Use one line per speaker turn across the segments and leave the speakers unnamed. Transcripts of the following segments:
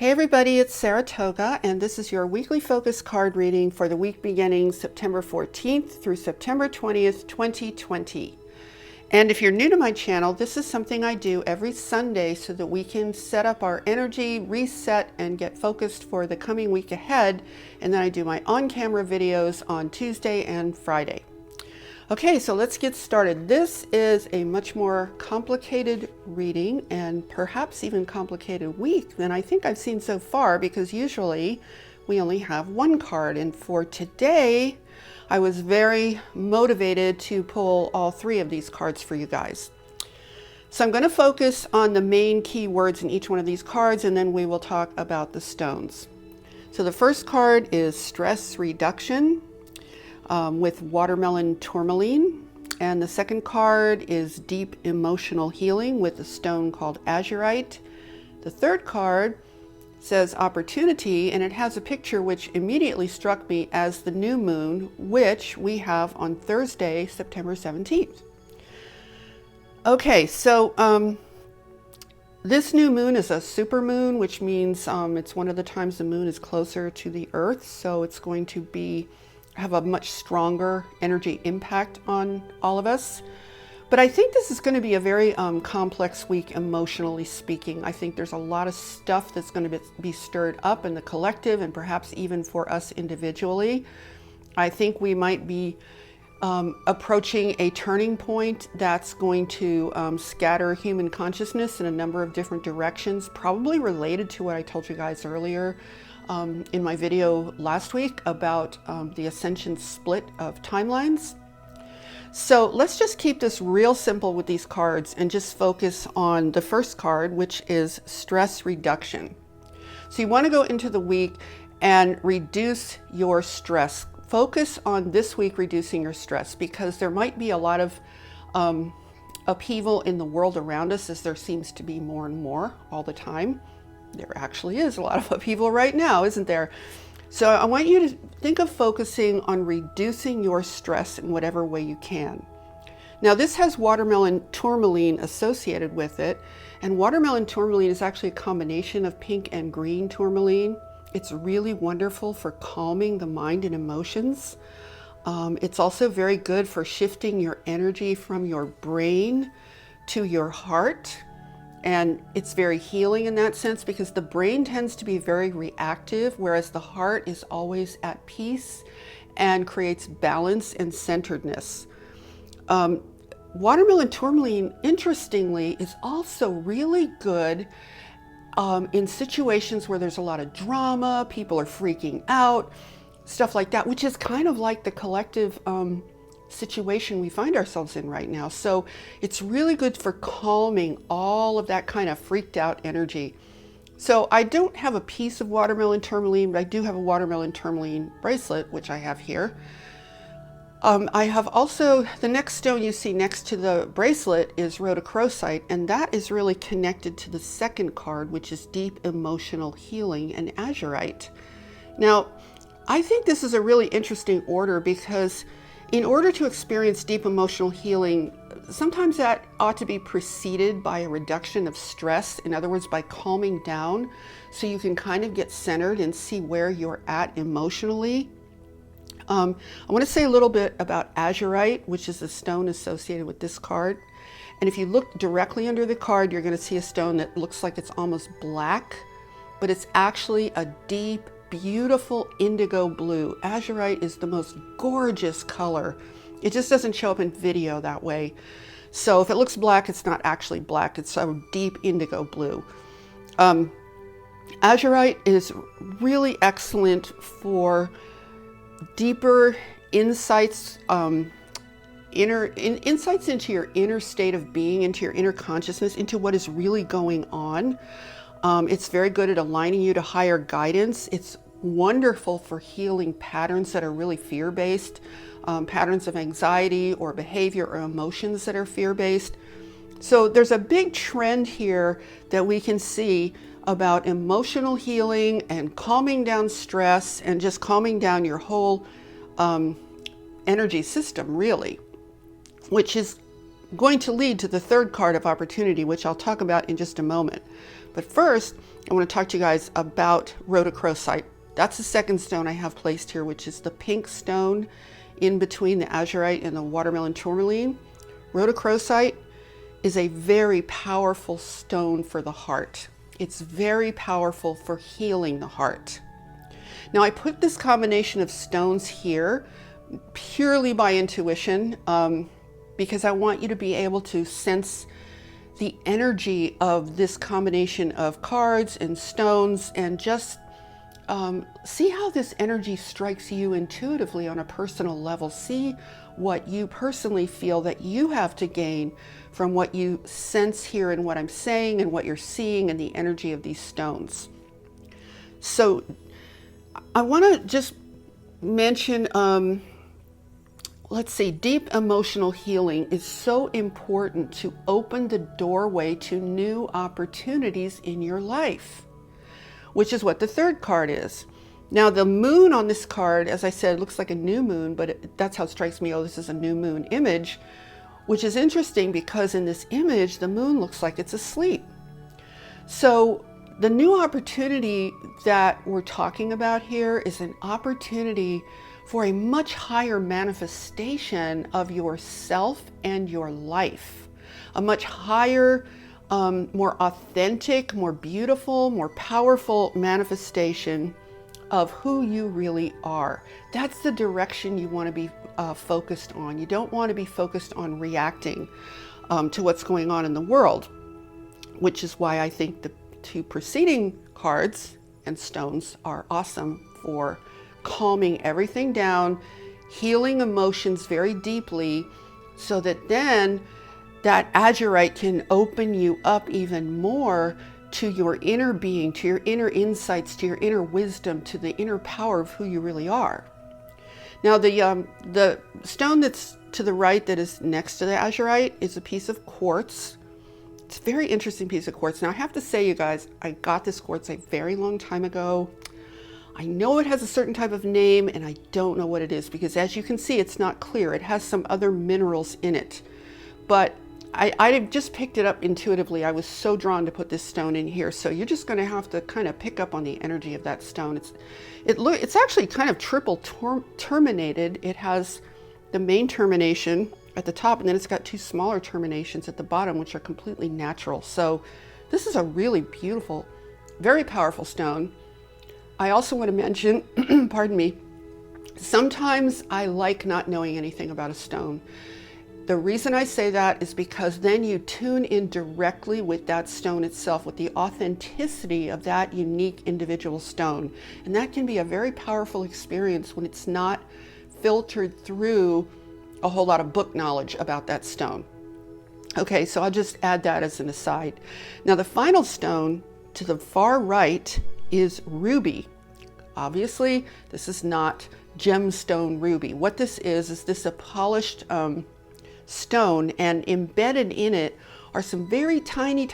Hey everybody, it's Saratoga, and this is your weekly focus card reading for the week beginning September 14th through September 20th, 2020. And if you're new to my channel, this is something I do every Sunday so that we can set up our energy, reset, and get focused for the coming week ahead. And then I do my on-camera videos on Tuesday and Friday. Okay, so let's get started. This is a much more complicated reading and perhaps even complicated week than I think I've seen so far, because usually we only have one card. And for today, I was very motivated to pull all three of these cards for you guys. So I'm going to focus on the main key words in each one of these cards, and then we will talk about the stones. So the first card is stress reduction. With watermelon tourmaline, and the second card is deep emotional healing with a stone called azurite. The third card says opportunity, and it has a picture which immediately struck me as the new moon, which we have on Thursday, September 17th. Okay, so this new moon is a super moon, which means it's one of the times the moon is closer to the earth, so it's going to have a much stronger energy impact on all of us. But I think this is going to be a very complex week emotionally speaking. I think there's a lot of stuff that's going to be stirred up in the collective and perhaps even for us individually. I think we might be approaching a turning point that's going to scatter human consciousness in a number of different directions, probably related to what I told you guys earlier in my video last week about the ascension split of timelines. So let's just keep this real simple with these cards and just focus on the first card, which is stress reduction. So you want to go into the week and reduce your stress. Focus on this week reducing your stress, because there might be a lot of upheaval in the world around us, as there seems to be more and more all the time. There actually is a lot of upheaval right now, isn't there? So I want you to think of focusing on reducing your stress in whatever way you can. Now, this has watermelon tourmaline associated with it, and watermelon tourmaline is actually a combination of pink and green tourmaline. It's really wonderful for calming the mind and emotions. It's also very good for shifting your energy from your brain to your heart. And it's very healing in that sense, because the brain tends to be very reactive, whereas the heart is always at peace and creates balance and centeredness. Watermelon tourmaline, interestingly, is also really good in situations where there's a lot of drama, people are freaking out, stuff like that, which is kind of like the collective situation we find ourselves in right now. So it's really good for calming all of that kind of freaked out energy. So I don't have a piece of watermelon tourmaline, but I do have a watermelon tourmaline bracelet, which I have here. I have also, the next stone you see next to the bracelet is rhodochrosite, and that is really connected to the second card, which is deep emotional healing and azurite. Now, I think this is a really interesting order, because in order to experience deep emotional healing, sometimes that ought to be preceded by a reduction of stress. In other words, by calming down, so you can kind of get centered and see where you're at emotionally. I want to say a little bit about azurite, which is a stone associated with this card. And if you look directly under the card, you're going to see a stone that looks like it's almost black, but it's actually a deep, beautiful indigo blue. Azurite is the most gorgeous color. It just doesn't show up in video that way. So if it looks black, it's not actually black. It's a deep indigo blue. Azurite is really excellent for deeper insights, insights into your inner state of being, into your inner consciousness, into what is really going on. It's very good at aligning you to higher guidance. It's wonderful for healing patterns that are really fear-based, patterns of anxiety or behavior or emotions that are fear-based. So there's a big trend here that we can see about emotional healing and calming down stress and just calming down your whole energy system, really, which is going to lead to the third card of opportunity, which I'll talk about in just a moment. But first, I want to talk to you guys about rhodochrosite. That's the second stone I have placed here, which is the pink stone in between the azurite and the watermelon tourmaline. Rhodochrosite is a very powerful stone for the heart. It's very powerful for healing the heart. Now, I put this combination of stones here purely by intuition, because I want you to be able to sense the energy of this combination of cards and stones, and just see how this energy strikes you intuitively on a personal level. See what you personally feel that you have to gain from what you sense here and what I'm saying and what you're seeing and the energy of these stones. So I want to just mention, let's see, deep emotional healing is so important to open the doorway to new opportunities in your life, which is what the third card is. Now, the moon on this card, as I said, looks like a new moon, but that's how it strikes me. Oh, this is a new moon image, which is interesting because in this image, the moon looks like it's asleep. So the new opportunity that we're talking about here is an opportunity for a much higher manifestation of yourself and your life, a much higher, more authentic, more beautiful, more powerful manifestation of who you really are. That's the direction you want to be focused on. You don't want to be focused on reacting to what's going on in the world, which is why I think the two preceding cards and stones are awesome for calming everything down, healing emotions very deeply, so that then that azurite can open you up even more to your inner being, to your inner insights, to your inner wisdom, to the inner power of who you really are. Now, the stone that's to the right that is next to the azurite is a piece of quartz. It's a very interesting piece of quartz. Now, I have to say, you guys, I got this quartz a very long time ago. I know it has a certain type of name, and I don't know what it is because, as you can see, it's not clear. It has some other minerals in it. But I just picked it up intuitively. I was so drawn to put this stone in here. So you're just going to have to kind of pick up on the energy of that stone. It's actually kind of triple terminated. It has the main termination at the top, and then it's got two smaller terminations at the bottom, which are completely natural. So this is a really beautiful, very powerful stone. I also want to mention, pardon me, sometimes I like not knowing anything about a stone. The reason I say that is because then you tune in directly with that stone itself, with the authenticity of that unique individual stone. And that can be a very powerful experience when it's not filtered through a whole lot of book knowledge about that stone. Okay, so I'll just add that as an aside. Now, the final stone to the far right is ruby. Obviously, this is not gemstone ruby. What this is this a polished stone, and embedded in it are some very tiny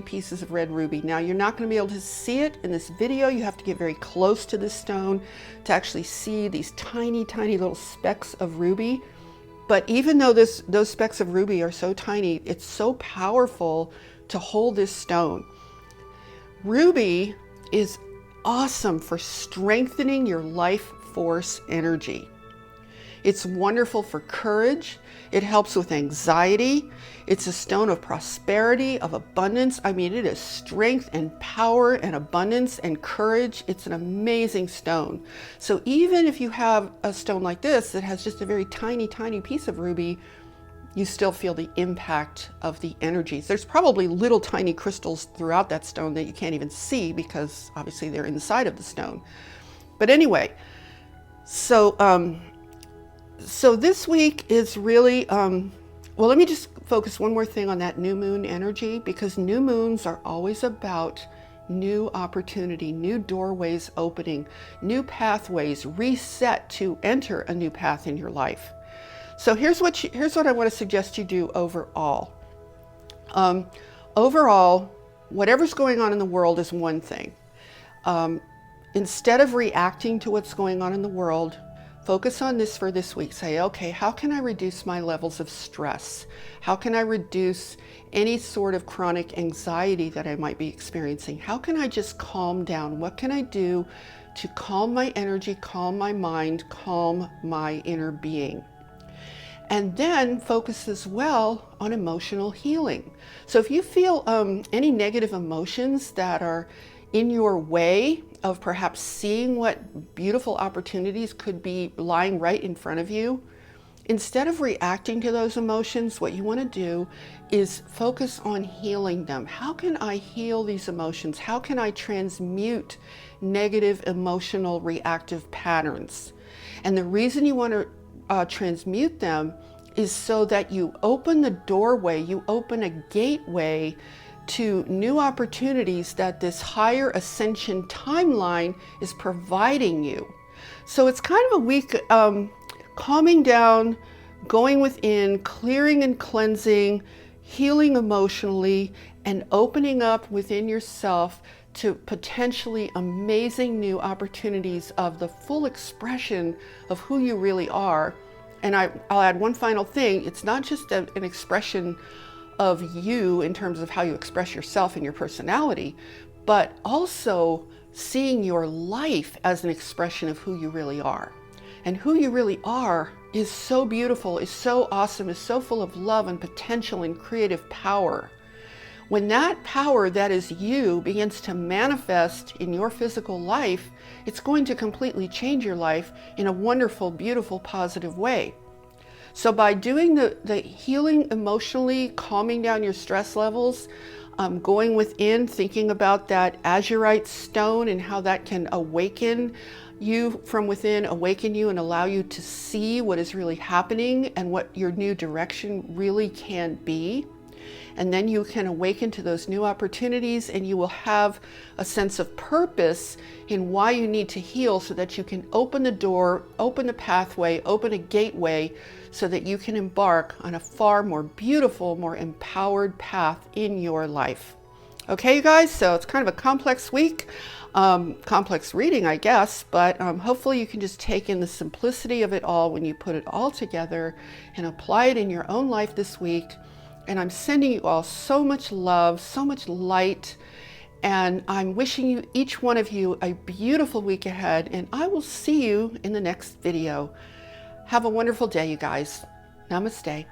pieces of red ruby. Now, you're not going to be able to see it in this video. You have to get very close to this stone to actually see these tiny little specks of ruby. But even though those specks of ruby are so tiny, it's so powerful to hold this stone. Ruby is awesome for strengthening your life force energy. It's wonderful for courage. It helps with anxiety. It's a stone of prosperity, of abundance. I mean, it is strength and power and abundance and courage. It's an amazing stone. So even if you have a stone like this that has just a very tiny piece of ruby, you still feel the impact of the energies. There's probably little tiny crystals throughout that stone that you can't even see because obviously they're inside of the stone. But anyway, so this week is really, well, let me just focus one more thing on that new moon energy, because new moons are always about new opportunity, new doorways opening, new pathways, reset to enter a new path in your life. So here's what I want to suggest you do overall. Overall, whatever's going on in the world is one thing. Instead of reacting to what's going on in the world, Focus on this for this week. Say, okay, how can I reduce my levels of stress? How can I reduce any sort of chronic anxiety that I might be experiencing? How can I just calm down? What can I do to calm my energy, calm my mind, calm my inner being? And then focus as well on emotional healing. So if you feel any negative emotions that are in your way of perhaps seeing what beautiful opportunities could be lying right in front of you, instead of reacting to those emotions, what you want to do is focus on healing them. How can I heal these emotions? How can I transmute negative emotional reactive patterns? And the reason you want to transmute them is so that you open the doorway, you open a gateway to new opportunities that this higher ascension timeline is providing you. So it's kind of a week calming down, going within, clearing and cleansing, healing emotionally, and opening up within yourself to potentially amazing new opportunities of the full expression of who you really are. And I'll add one final thing. It's not just an expression of you in terms of how you express yourself and your personality, but also seeing your life as an expression of who you really are. And who you really are is so beautiful, is so awesome, is so full of love and potential and creative power. When that power that is you begins to manifest in your physical life, it's going to completely change your life in a wonderful, beautiful, positive way. So by doing the healing emotionally, calming down your stress levels, going within, thinking about that azurite stone and how that can awaken you from within, awaken you and allow you to see what is really happening and what your new direction really can be. And then you can awaken to those new opportunities, and you will have a sense of purpose in why you need to heal, so that you can open the door, open the pathway, open a gateway, so that you can embark on a far more beautiful, more empowered path in your life. Okay, you guys, so it's kind of a complex week, complex reading, I guess, but hopefully you can just take in the simplicity of it all when you put it all together and apply it in your own life this week. And I'm sending you all so much love, so much light, and I'm wishing you, each one of you, a beautiful week ahead, and I will see you in the next video. Have a wonderful day, you guys. Namaste.